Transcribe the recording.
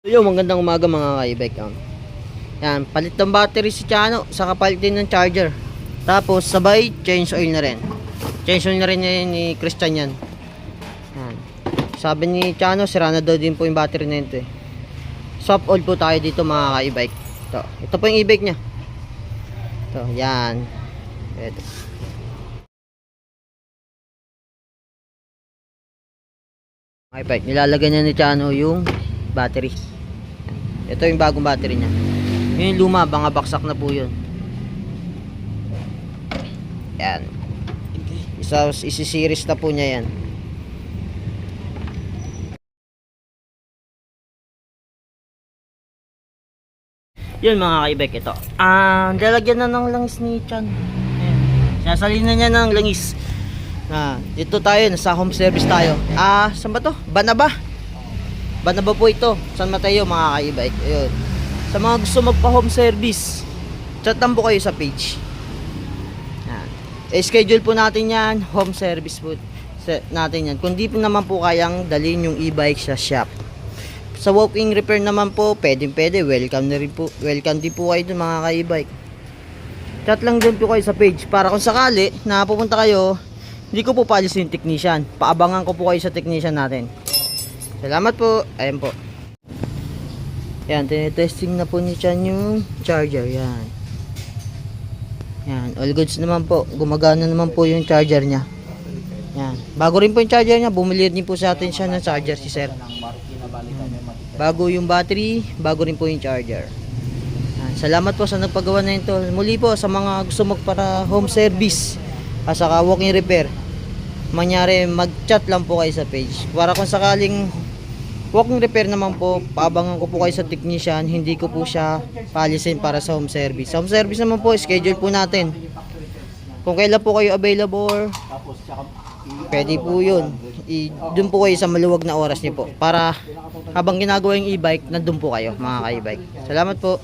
Yo, magandang umaga mga ka-e-bike. Yan, palit ng battery si Chano, saka palit din ng charger. Tapos sabay change oil na rin. Change oil na rin ni Christian yan. Yan. Sabi ni Chano, sira na daw din po yung battery na ito eh. Swap oil po tayo dito mga ka-e-bike. Ito po yung e-bike niya. Ito, yan. Ito. Ka-e-bike, nilalagay niya ni Chano yung battery. Ito yung bagong battery niya. Yung luma, baka baksak na po yun. Yan. Isi-series na po niya yan. Yun mga ka-e-bike, ito. Lalagyan na ng langis ni Chan. Ayan. Sinasalin na niya ng langis. Dito tayo, nasa home service tayo. Saan ba to? Banaba. Banaba po ito. San Mateo mga ka-e-bike. Ayun. Sa mga gusto magpa-home service, chat lang po kayo sa page. Yan. I-schedule po natin yan. Home service po natin yan. Kung di po naman po kayang dalhin yung e-bike sa shop. Sa walk-in repair naman po, pwede. Welcome na rin po. Welcome din po kayo dun mga ka-e-bike. Chat lang din po kayo sa page. Para kung sakali na pupunta kayo, hindi ko po paalis yung technician. Paabangan ko po kayo sa technician natin. Salamat po. Ayan po. Yan, tinetesting na po ni Chan yung charger. Yan. Yan, all goods naman po. Gumagana naman po yung charger niya. Yan. Bago rin po yung charger niya. Bumili din po sa atin siya ng charger si sir. Bago yung battery, bago rin po yung charger. Yan. Salamat po sa nagpagawa na ito. Muli po sa mga gusto para home service at saka walk-in repair. Manyari, mag-chat lang po kayo sa page. Para kung sakaling walk-in repair naman po, paabangan ko po kayo sa technician, hindi ko po siya paalisin para sa home service. Sa home service naman po, schedule po natin. Kung kailan po kayo available, pwede po yun. Doon po kayo sa maluwag na oras niyo po. Para habang ginagawa yung e-bike, nandun po kayo mga ka-e-bike. Salamat po.